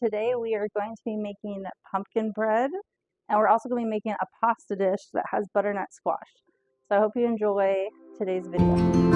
Today we are going to be making pumpkin bread, and we're also going to be making a pasta dish that has butternut squash. So I hope you enjoy today's video.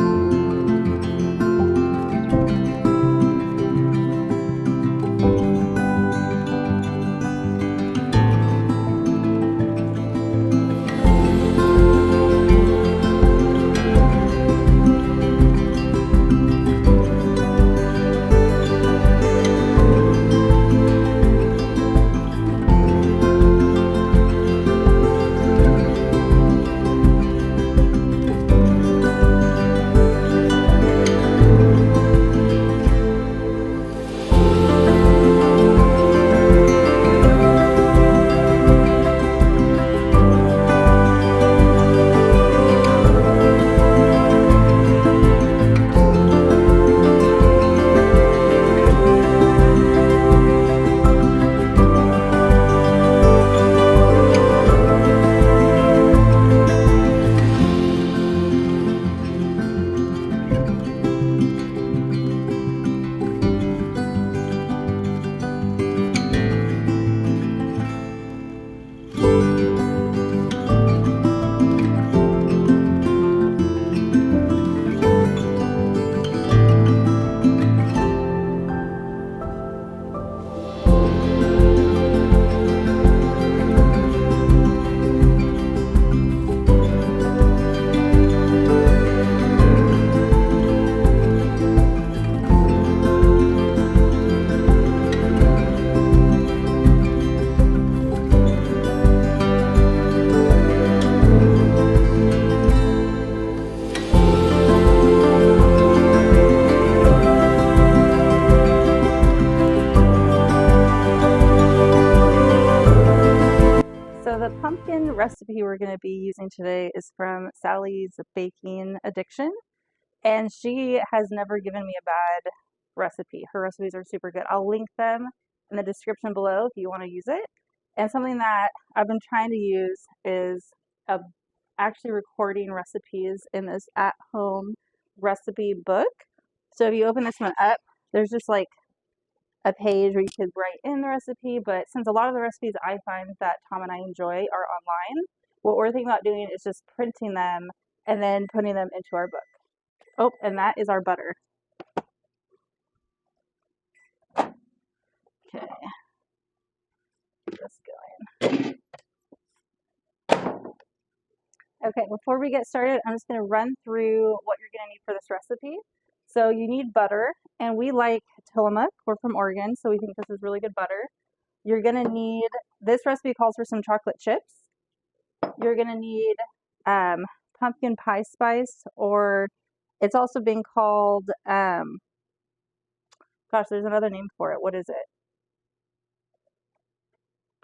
So the pumpkin recipe we're going to be using today is from Sally's Baking Addiction, and she has never given me a bad recipe. Her recipes are super good. I'll link them in the description below if you want to use it. And something that I've been trying to use is actually recording recipes in this at-home recipe book. So if you open this one up, there's just like a page where you could write in the recipe, but since a lot of the recipes I find that Tom and I enjoy are online, what we're thinking about doing is just printing them and then putting them into our book. Oh, and that is our butter. Okay, just going. Okay, before we get started, I'm just going to run through what you're going to need for this recipe. So you need butter, and we like Tillamook. We're from Oregon, so we think this is really good butter. You're going to need, this recipe calls for some chocolate chips. You're going to need pumpkin pie spice, or it's also being called, gosh, there's another name for it. What is it?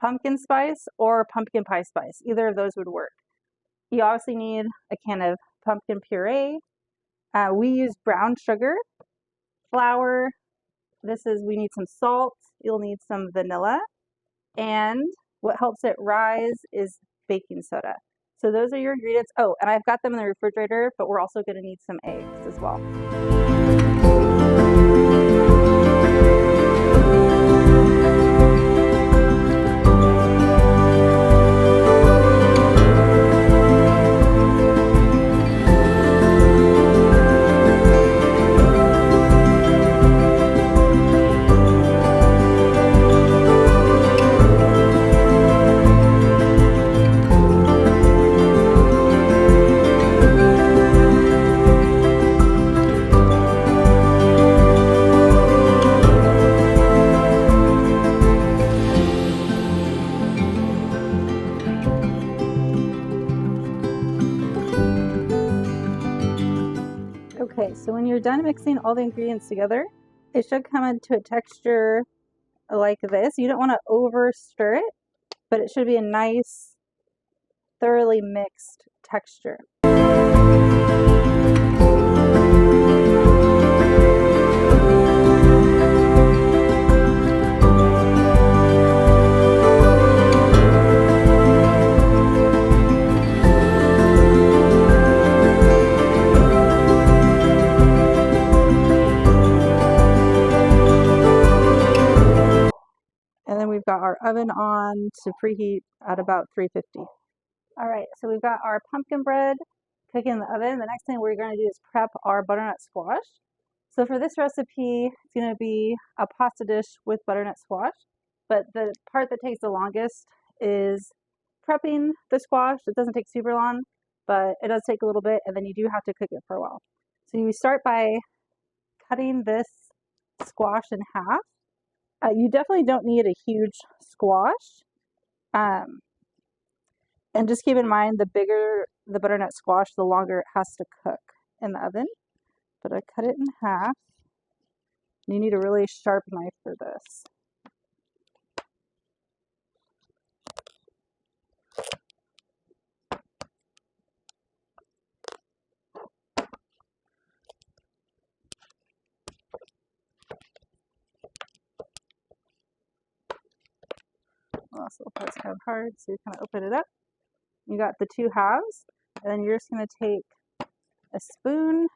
Pumpkin spice or pumpkin pie spice. Either of those would work. You obviously need a can of pumpkin puree. We use brown sugar, flour. We need some salt. You'll need some vanilla. And what helps it rise is baking soda. So those are your ingredients. Oh, and I've got them in the refrigerator, but we're also going to need some eggs as well. Okay, so when you're done mixing all the ingredients together, it should come into a texture like this. You don't want to over stir it, but it should be a nice, thoroughly mixed texture. And then we've got our oven on to preheat at about 350. All right, so we've got our pumpkin bread cooking in the oven. The next thing we're going to do is prep our butternut squash. So for this recipe, it's going to be a pasta dish with butternut squash. But the part that takes the longest is prepping the squash. It doesn't take super long, but it does take a little bit, and then you do have to cook it for a while. So you start by cutting this squash in half. You definitely don't need a huge squash. And just keep in mind, the bigger the butternut squash, the longer it has to cook in the oven. But I cut it in half. You need a really sharp knife for this. Well, this little part's kind of hard, so you kind of open it up. You got the two halves, and then you're just going to take a spoon,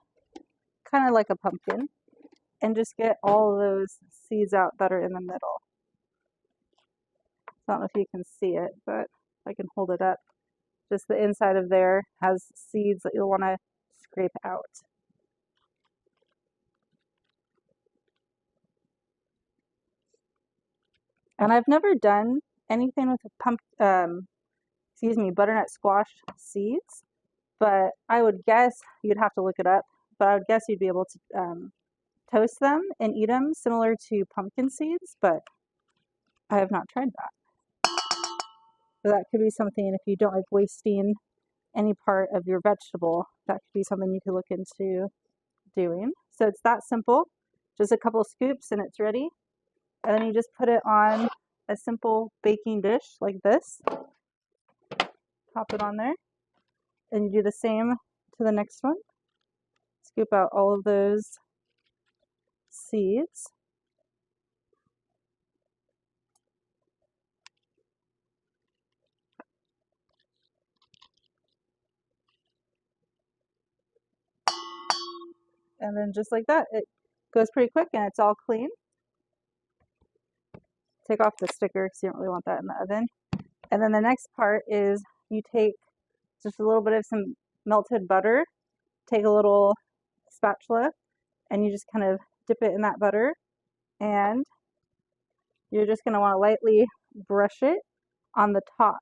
kind of like a pumpkin, and just get all those seeds out that are in the middle. I don't know if you can see it, but if I can hold it up, just the inside of there has seeds that you'll want to scrape out. And I've never done anything with butternut squash seeds, but I would guess, you'd have to look it up, but I would guess you'd be able to toast them and eat them similar to pumpkin seeds, but I have not tried that. So that could be something, if you don't like wasting any part of your vegetable, that could be something you could look into doing. So it's that simple, just a couple scoops and it's ready. And then you just put it on a simple baking dish like this. Pop it on there. And you do the same to the next one. Scoop out all of those seeds. And then just like that, it goes pretty quick and it's all clean. Take off the sticker because you don't really want that in the oven. And then the next part is you take just a little bit of some melted butter, take a little spatula, and you just kind of dip it in that butter. And you're just going to want to lightly brush it on the top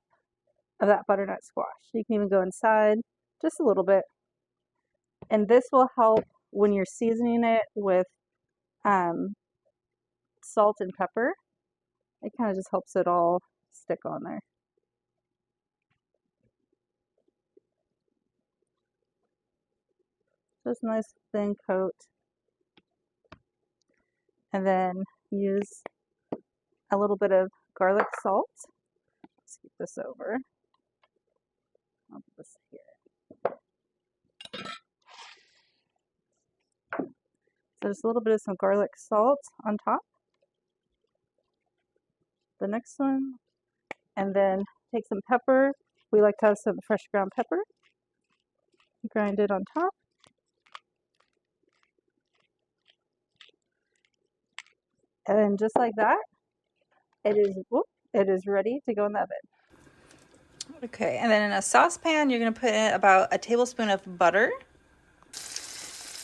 of that butternut squash. You can even go inside just a little bit. And this will help when you're seasoning it with salt and pepper. It kind of just helps it all stick on there. Just a nice thin coat. And then use a little bit of garlic salt. Scoop this over. I'll put this here. So just a little bit of some garlic salt on top. The next one. And then take some pepper. We like to have some fresh ground pepper. Grind it on top. And then just like that, it is ready to go in the oven. Okay, and then in a saucepan, you're going to put in about a tablespoon of butter,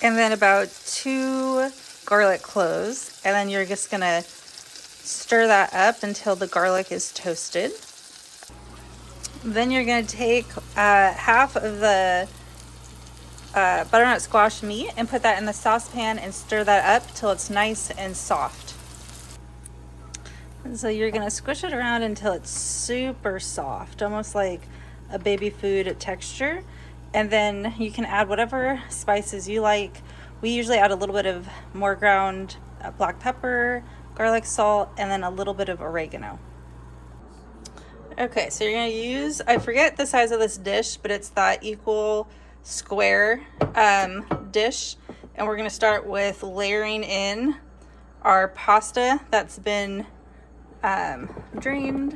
and then about 2 garlic cloves, and then you're just going to stir that up until the garlic is toasted. Then you're going to take half of the butternut squash meat and put that in the saucepan and stir that up till it's nice and soft. And so you're going to squish it around until it's super soft, almost like a baby food texture. And then you can add whatever spices you like. We usually add a little bit of more ground black pepper, garlic salt, and then a little bit of oregano. Okay, so you're going to use, I forget the size of this dish, but it's that equal square dish. And we're going to start with layering in our pasta that's been drained.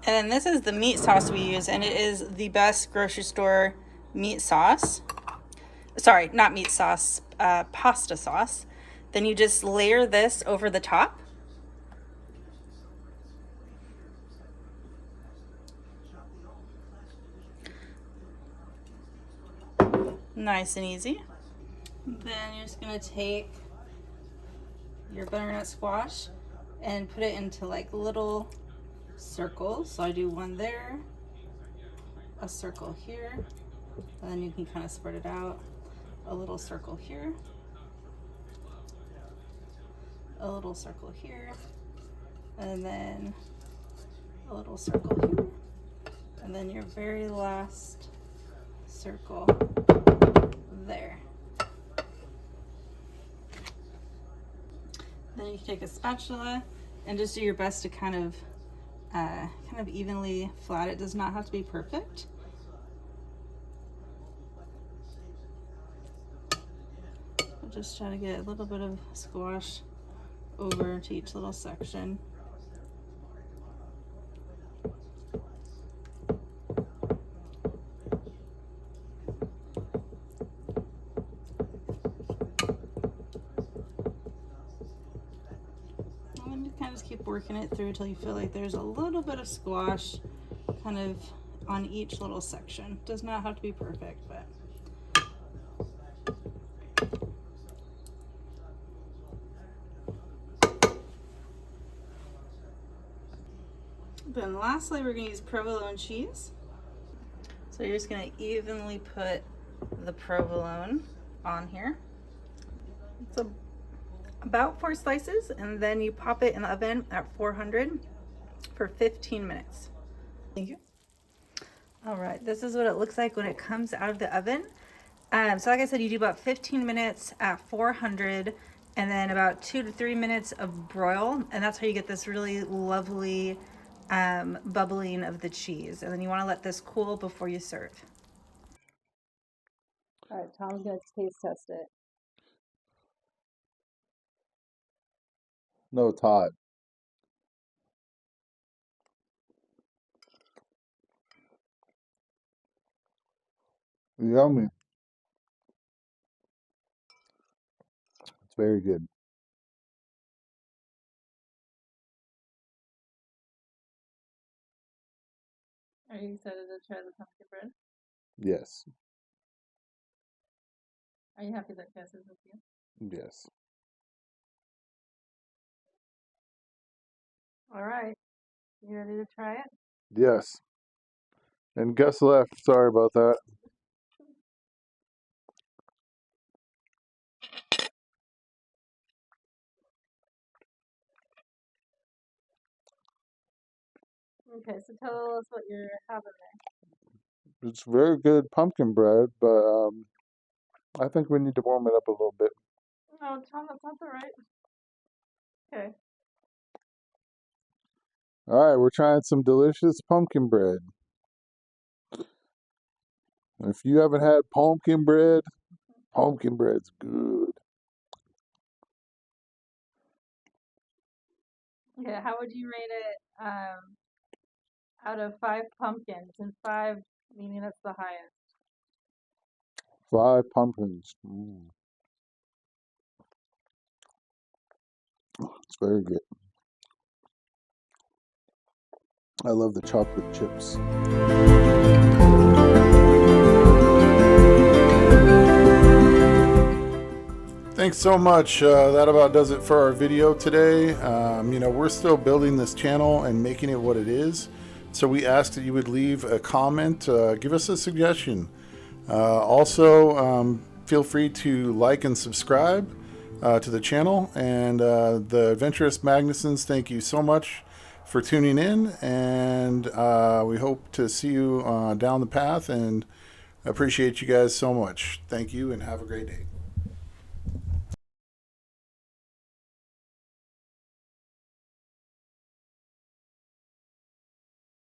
And then this is the meat sauce we use, and it is the best grocery store meat sauce. Sorry, not meat sauce, pasta sauce. Then you just layer this over the top. Nice and easy. Then you're just gonna take your butternut squash and put it into like little circles. So I do one there, a circle here, and then you can kind of spread it out. A little circle here, a little circle here, and then a little circle here, and then your very last circle there. Then you can take a spatula and just do your best to kind of evenly flat. It does not have to be perfect. I'll just try to get a little bit of squash over to each little section. And you kind of just keep working it through until you feel like there's a little bit of squash kind of on each little section. Does not have to be perfect, but then lastly, we're going to use provolone cheese. So you're just going to evenly put the provolone on here. It's about 4 slices, and then you pop it in the oven at 400 for 15 minutes. Thank you. All right, this is what it looks like when it comes out of the oven. So like I said, you do about 15 minutes at 400 and then about 2 to 3 minutes of broil, and that's how you get this really lovely bubbling of the cheese. And then you want to let this cool before you serve. All right, Tom's going to taste test it. No, it's hot. Yummy. It's very good. Are you excited to try the pumpkin bread? Yes. Are you happy that Cass is with you? Yes. All right, you ready to try it? Yes. And Gus left. Sorry about that. Okay, so tell us what you're having there. It's very good pumpkin bread, but I think we need to warm it up a little bit. No, Tom, that's not the right. Okay. All right, we're trying some delicious pumpkin bread. If you haven't had pumpkin bread's good. Okay, how would you rate it out of 5 pumpkins? And 5 meaning that's the highest. 5 pumpkins. It's very good. I love the chocolate chips. Thanks so much. That about does it for our video today. We're still building this channel and making it what it is. So we ask that you would leave a comment, give us a suggestion. Also, feel free to like and subscribe to the channel. And the Adventurous Magnusons, thank you so much for tuning in. And we hope to see you down the path, and appreciate you guys so much. Thank you and have a great day.